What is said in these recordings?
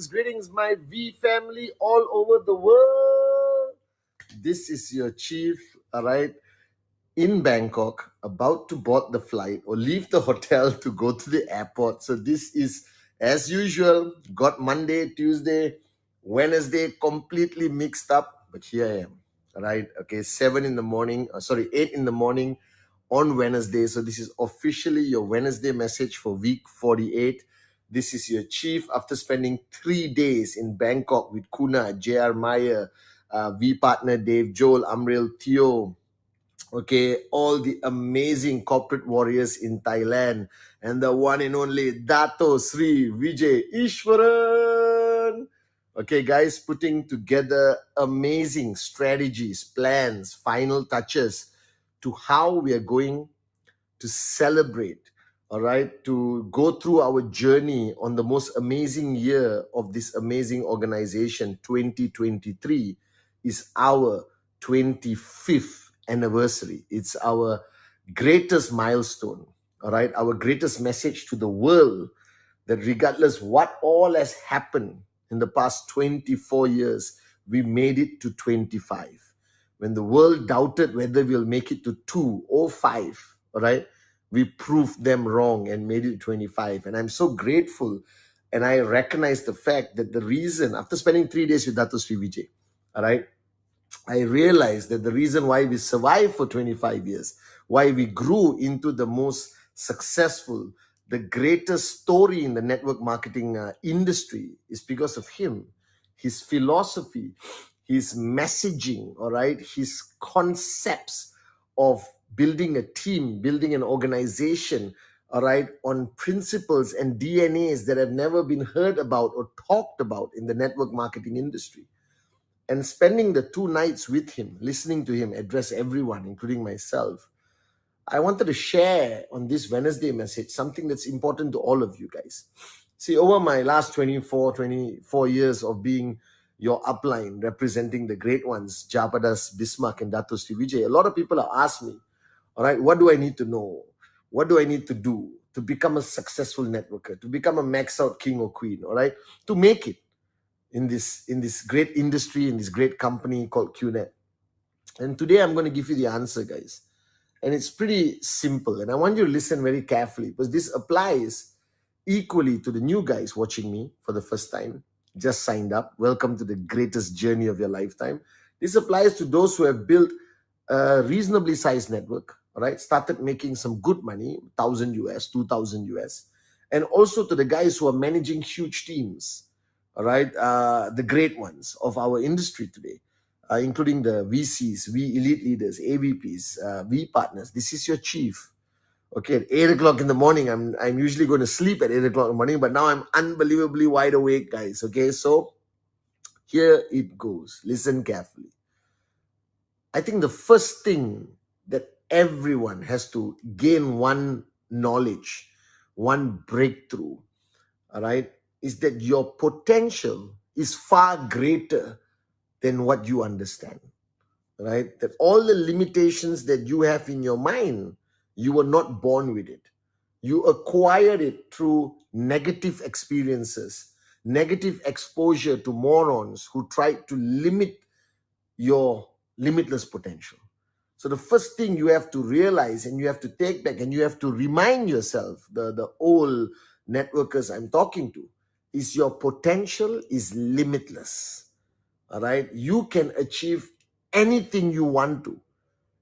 Greetings, my V family all over the world. This is your chief, all right, in Bangkok, about to board the flight or leave the hotel to go to the airport. So this is, as usual, got Monday, Tuesday, Wednesday completely mixed up, but here I am, all right? Okay, 8 in the morning on Wednesday. So this is officially your Wednesday message for week 48. This is your chief after spending 3 days in Bangkok with Kuna, JR Meyer, V partner Dave, Joel, Amril, Theo, okay, all the amazing corporate warriors in Thailand, and the one and only Dato Sri Vijay Ishwaran. Okay, guys, putting together amazing strategies, plans, final touches to how we are going to celebrate, all right, to go through our journey on the most amazing year of this amazing organization. 2023 is our 25th anniversary. It's our greatest milestone, all right, our greatest message to the world, that regardless what all has happened in the past 24 years, we made it to 25. When the world doubted whether we'll make it to 2 or 5, all right, we proved them wrong and made it to 25. And I'm so grateful, and I recognize the fact that the reason, after spending 3 days with Dato Sri Vijay, all right, I realized that the reason why we survived for 25 years, why we grew into the most successful, the greatest story in the network marketing industry, is because of him, his philosophy, his messaging, all right, his concepts of building a team, building an organization, all right, on principles and DNAs that have never been heard about or talked about in the network marketing industry. And spending the 2 nights with him, listening to him address everyone, including myself, I wanted to share on this Wednesday message something that's important to all of you guys. See, over my last 24 years of being your upline, representing the great ones, Japadas, Bismarck, and Dato Sri Vijay, a lot of people have asked me, all right, what do I need to know? What do I need to do to become a successful networker, to become a max out king or queen, all right, to make it in this great industry, in this great company called QNet? And today I'm going to give you the answer, guys. And it's pretty simple. And I want you to listen very carefully, because this applies equally to the new guys watching me for the first time, just signed up. Welcome to the greatest journey of your lifetime. This applies to those who have built a reasonably sized network, all right, started making some good money, 1,000 US, 2,000 US, and also to the guys who are managing huge teams, all right, the great ones of our industry today, including the VCs, V elite leaders, AVPs, V partners. This is your chief. Okay, at 8 o'clock in the morning, I'm usually going to sleep at 8 o'clock in the morning, but now I'm unbelievably wide awake, guys. Okay, so here it goes. Listen carefully. I think the first thing that everyone has to gain one knowledge, one breakthrough, all right, is that your potential is far greater than what you understand, right? That all the limitations that you have in your mind, you were not born with it. You acquired it through negative experiences, negative exposure to morons who tried to limit your limitless potential. So the first thing you have to realize, and you have to take back, and you have to remind yourself, the old networkers I'm talking to, is your potential is limitless. All right? You can achieve anything you want to.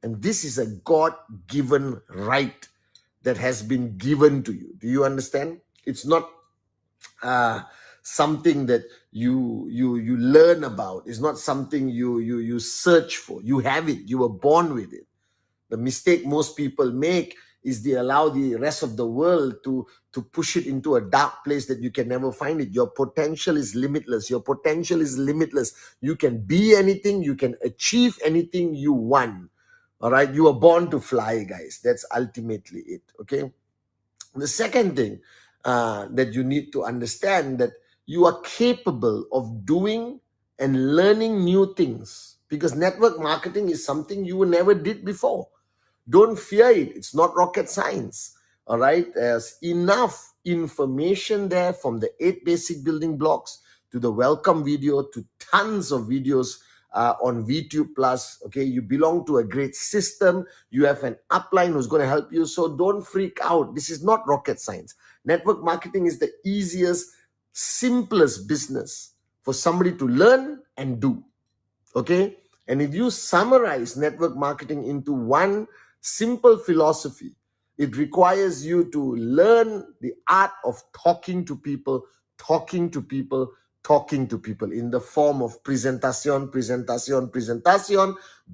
And this is a God-given right that has been given to you. Do you understand? It's not something that you learn about. It's not something you search for. You have it. You were born with it. The mistake most people make is they allow the rest of the world to push it into a dark place that you can never find it. Your potential is limitless. Your potential is limitless. You can be anything. You can achieve anything you want. All right. You are born to fly, guys. That's ultimately it. Okay. The second thing that you need to understand, that you are capable of doing and learning new things, because network marketing is something you never did before. Don't fear it. It's not rocket science. All right. There's enough information there, from the 8 basic building blocks to the welcome video to tons of videos on VTube Plus. Okay. You belong to a great system. You have an upline who's going to help you. So don't freak out. This is not rocket science. Network marketing is the easiest, simplest business for somebody to learn and do. Okay. And if you summarize network marketing into one simple philosophy, it requires you to learn the art of talking to people, talking to people, talking to people in the form of presentation,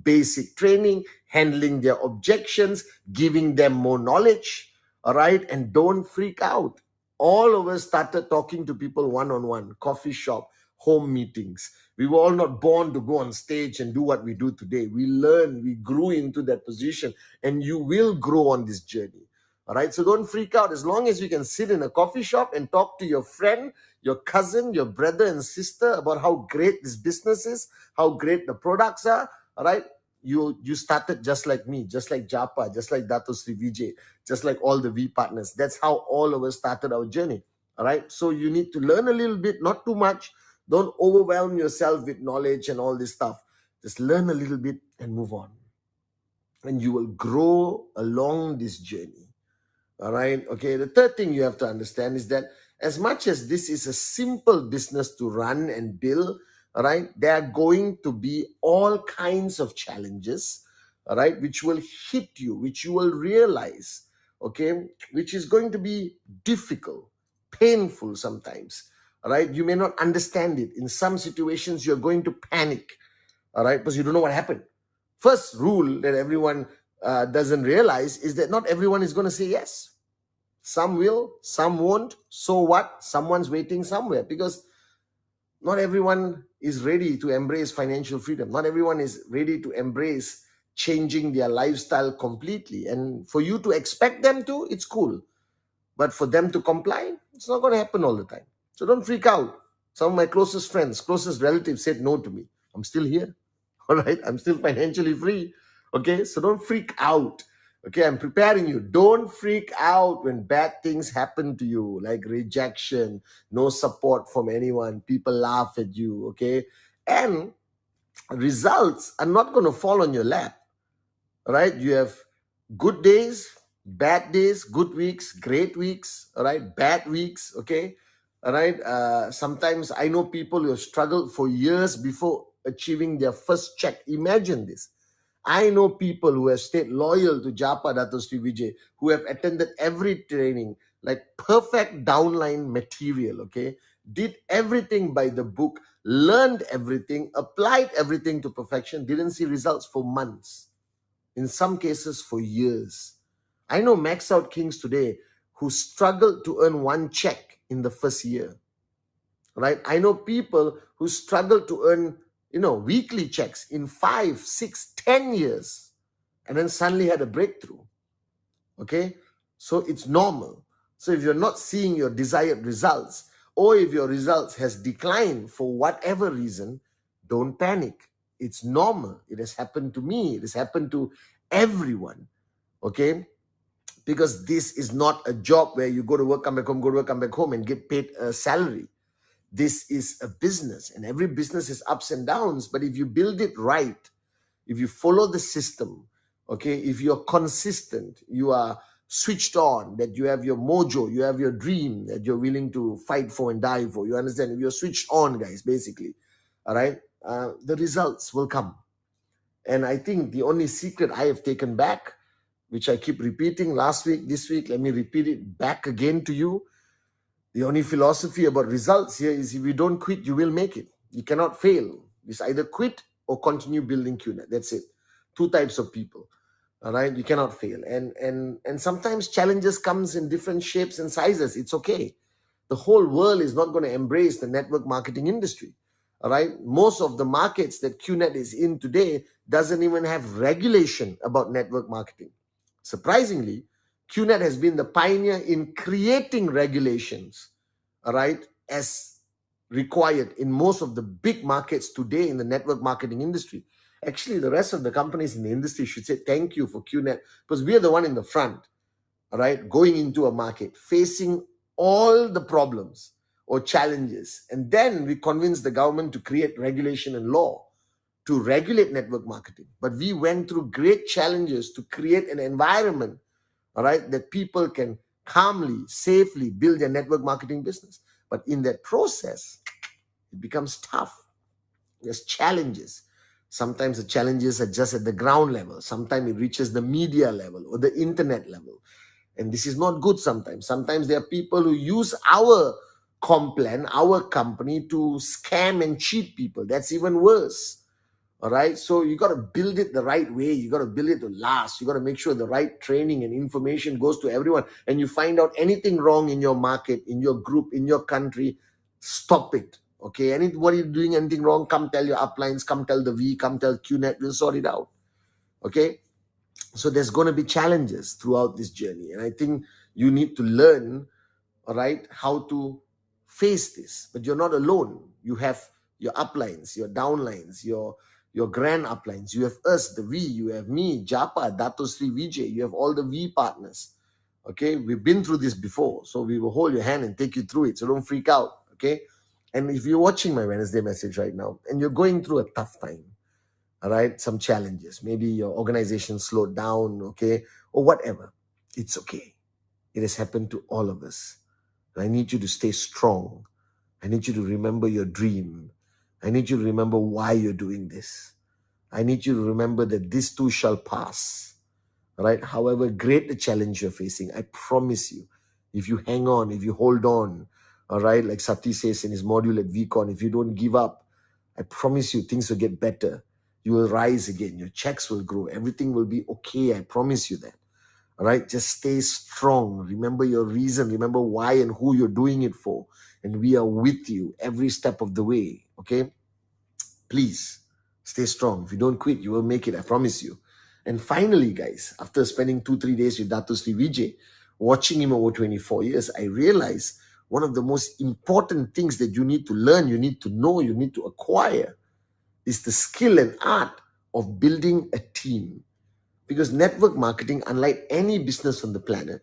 basic training, handling their objections, giving them more knowledge. All right. And don't freak out. All of us started talking to people one-on-one, coffee shop, home meetings. We were all not born to go on stage and do what we do today. We learned, we grew into that position, and you will grow on this journey. All right. So don't freak out. As long as you can sit in a coffee shop and talk to your friend, your cousin, your brother and sister about how great this business is, how great the products are. All right. You started just like me, just like Japa, just like Dato Sri Vijay, just like all the V partners. That's how all of us started our journey. All right. So you need to learn a little bit, not too much. Don't overwhelm yourself with knowledge and all this stuff. Just learn a little bit and move on. And you will grow along this journey. All right. Okay. The third thing you have to understand is that as much as this is a simple business to run and build, all right, there are going to be all kinds of challenges, all right, which will hit you, which you will realize, okay, which is going to be difficult, painful sometimes. All right, you may not understand it. In some situations, you're going to panic, all right, because you don't know what happened. First rule that everyone doesn't realize is that not everyone is going to say yes. Some will, some won't. So what? Someone's waiting somewhere, because not everyone is ready to embrace financial freedom. Not everyone is ready to embrace changing their lifestyle completely. And for you to expect them to, it's cool. But for them to comply, it's not going to happen all the time. So don't freak out. Some of my closest friends, closest relatives said no to me. I'm still here. All right. I'm still financially free. Okay. So don't freak out. Okay. I'm preparing you. Don't freak out when bad things happen to you, like rejection, no support from anyone. People laugh at you. Okay. And results are not going to fall on your lap. All right. You have good days, bad days, good weeks, great weeks, all right, bad weeks, okay, all right. Sometimes I know people who have struggled for years before achieving their first check. Imagine this. I know people who have stayed loyal to Japa Dato Sri Vijay, who have attended every training, like perfect downline material, okay, did everything by the book, learned everything, applied everything to perfection, didn't see results for months, in some cases for years. I know max out kings today who struggled to earn one check in the first year, right? I know people who struggled to earn, weekly checks in 5, 6, 10 years, and then suddenly had a breakthrough, okay? So it's normal. So if you're not seeing your desired results, or if your results has declined for whatever reason, don't panic. It's normal. It has happened to me. It has happened to everyone, okay? Because this is not a job where you go to work, come back home, go to work, come back home, and get paid a salary. This is a business, and every business has ups and downs. But if you build it right, if you follow the system, okay, if you're consistent, you are switched on, that you have your mojo, you have your dream that you're willing to fight for and die for. You understand? If you're switched on, guys, basically, all right, the results will come. And I think the only secret I have taken back, which I keep repeating last week, this week, let me repeat it back again to you. The only philosophy about results here is if you don't quit, you will make it. You cannot fail. It's either quit or continue building QNet. That's it. 2 types of people. All right, you cannot fail. And sometimes challenges comes in different shapes and sizes. It's okay. The whole world is not going to embrace the network marketing industry. All right, most of the markets that QNet is in today doesn't even have regulation about network marketing. Surprisingly, QNet has been the pioneer in creating regulations, all right, as required in most of the big markets today in the network marketing industry. Actually, the rest of the companies in the industry should say thank you for QNet, because we are the one in the front, all right, going into a market, facing all the problems or challenges. And then we convince the government to create regulation and law to regulate network marketing. But we went through great challenges to create an environment, all right, that people can calmly, safely build their network marketing business. But in that process, it becomes tough. There's challenges. Sometimes the challenges are just at the ground level. Sometimes it reaches the media level or the internet level. And this is not good sometimes. Sometimes there are people who use our complan, our company, to scam and cheat people. That's even worse. All right. So you got to build it the right way. You got to build it to last. You got to make sure the right training and information goes to everyone. And you find out anything wrong in your market, in your group, in your country, stop it. Okay. Anybody doing anything wrong, come tell your uplines, come tell the V, come tell QNet, we'll sort it out. Okay. So there's going to be challenges throughout this journey. And I think you need to learn, all right, how to face this. But you're not alone. You have your uplines, your downlines, your grand uplines. You have us, the V. You have me, Japa, Dato Sri Vijay. You have all the V partners. Okay, we've been through this before. So we will hold your hand and take you through it. So don't freak out. Okay. And if you're watching my Wednesday message right now and you're going through a tough time, all right, some challenges, maybe your organization slowed down, okay, or whatever, it's okay. It has happened to all of us. I need you to stay strong. I need you to remember your dream. I need you to remember why you're doing this. I need you to remember that this too shall pass. All right? However great the challenge you're facing, I promise you, if you hang on, if you hold on, all right, like Sati says in his module at VCon, if you don't give up, I promise you things will get better. You will rise again. Your checks will grow. Everything will be okay. I promise you that. All right, just stay strong. Remember your reason. Remember why and who you're doing it for. And we are with you every step of the way. Okay, please stay strong. If you don't quit, you will make it. I promise you. And finally, guys, after spending 2-3 days with Dato Sri Vijay, watching him over 24 years, I realized one of the most important things that you need to learn, you need to know, you need to acquire is the skill and art of building a team. Because network marketing, unlike any business on the planet,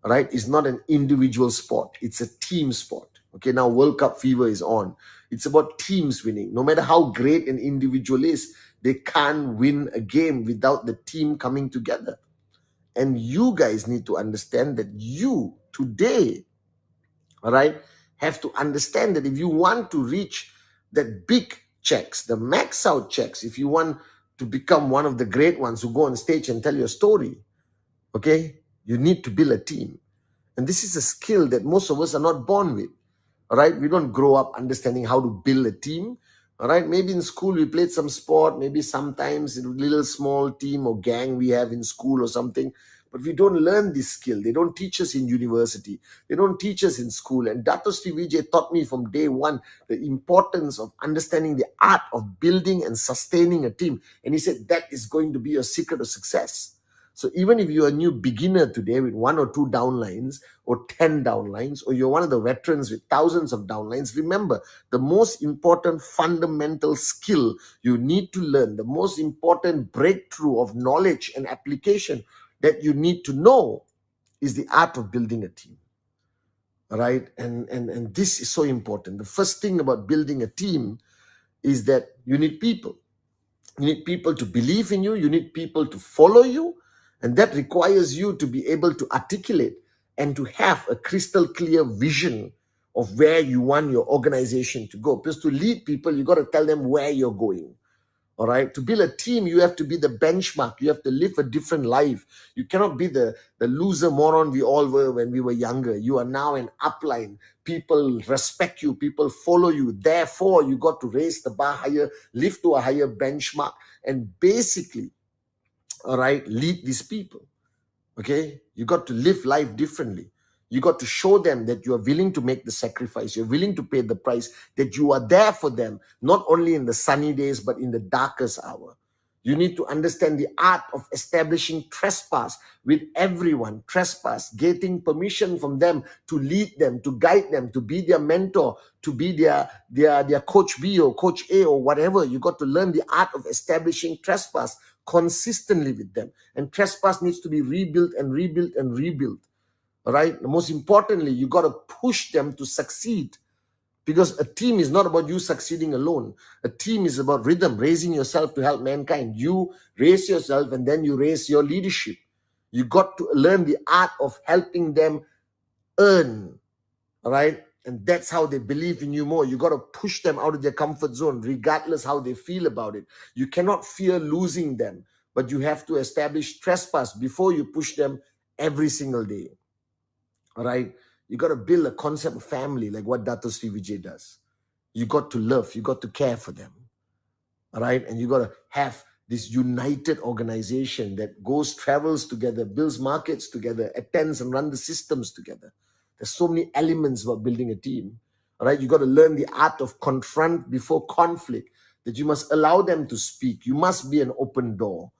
right, is not an individual sport. It's a team sport. Okay, now World Cup fever is on. It's about teams winning. No matter how great an individual is, they can't win a game without the team coming together. And you guys need to understand that you today, all right, have to understand that if you want to reach that big checks, the max out checks, if you want to become one of the great ones who go on stage and tell your story, okay, you need to build a team. And this is a skill that most of us are not born with. All right, we don't grow up understanding how to build a team. All right, maybe in school we played some sport, maybe sometimes in a little small team or gang we have in school or something. But we don't learn this skill. They don't teach us in university. They don't teach us in school. And Dato Sri Vijay taught me from day one the importance of understanding the art of building and sustaining a team. And he said that is going to be your secret of success. So even if you're a new beginner today with 1 or 2 downlines or 10 downlines, or you're one of the veterans with thousands of downlines, remember the most important fundamental skill you need to learn, the most important breakthrough of knowledge and application that you need to know is the art of building a team. All right. And this is so important. The first thing about building a team is that you need people. You need people to believe in you. You need people to follow you. And that requires you to be able to articulate and to have a crystal clear vision of where you want your organization to go. Because to lead people, you got to tell them where you're going. All right. To build a team, you have to be the benchmark. You have to live a different life. You cannot be the loser moron we all were when we were younger. You are now an upline. People respect you. People follow you. Therefore, you got to raise the bar higher, live to a higher benchmark. And basically, all right, lead these people. Okay, you got to live life differently. You got to show them that you are willing to make the sacrifice, you're willing to pay the price, that you are there for them, not only in the sunny days, but in the darkest hour. You need to understand the art of establishing trespass with everyone. Trespass, getting permission from them to lead them, to guide them, to be their mentor, to be their coach B or coach A or whatever. You got to learn the art of establishing trespass consistently with them. And trespass needs to be rebuilt and rebuilt and rebuilt. All right. Most importantly, you got to push them to succeed. Because a team is not about you succeeding alone. A team is about rhythm, raising yourself to help mankind. You raise yourself and then you raise your leadership. You got to learn the art of helping them earn. All right. And that's how they believe in you more. You got to push them out of their comfort zone, regardless how they feel about it. You cannot fear losing them, but you have to establish trespass before you push them every single day. All right. You got to build a concept of family like what Dato Sri Vijay does. You got to love, you got to care for them. All right. And you got to have this united organization that travels together, builds markets together, attends and runs the systems together. There's so many elements about building a team. All right. You got to learn the art of confront before conflict, that you must allow them to speak. You must be an open door.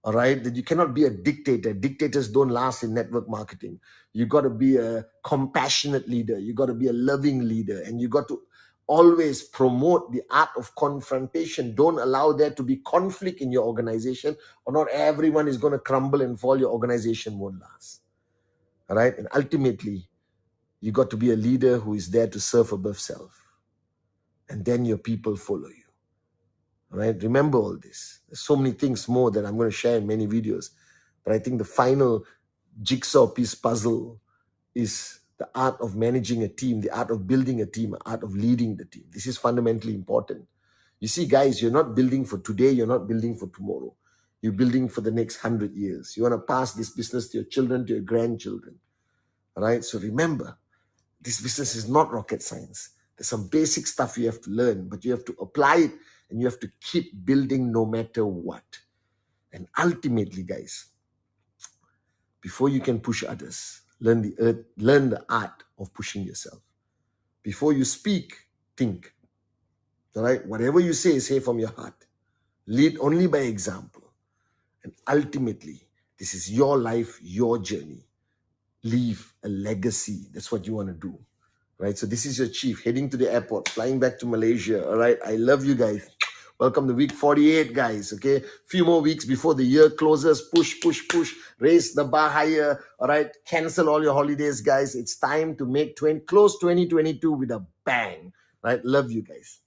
All right, that you cannot be a dictator. Dictators don't last in network marketing. You got to be a compassionate leader. You got to be a loving leader. And you got to always promote the art of confrontation. Don't allow there to be conflict in your organization, or not everyone is going to crumble and fall. Your organization won't last. All right, and ultimately, you got to be a leader who is there to serve above self. And then your people follow you. All right, remember all this. There's so many things more that I'm going to share in many videos. But I think the final jigsaw piece puzzle is the art of managing a team, the art of building a team, the art of leading the team. This is fundamentally important. You see, guys, you're not building for today. You're not building for tomorrow. You're building for the next 100 years. You want to pass this business to your children, to your grandchildren. All right, so remember, this business is not rocket science. There's some basic stuff you have to learn, but you have to apply it. And you have to keep building no matter what. And ultimately, guys, before you can push others, learn the art of pushing yourself. Before you speak, think. All right? Whatever you say from your heart. Lead only by example. And ultimately, this is your life, your journey. Leave a legacy. That's what you want to do. Right? So this is your chief heading to the airport, flying back to Malaysia. All right? I love you guys. Welcome to week 48, guys. Okay, few more weeks before the year closes. Push, push, push. Raise the bar higher. All right, cancel all your holidays, guys. It's time to close 2022 with a bang. Right, love you guys.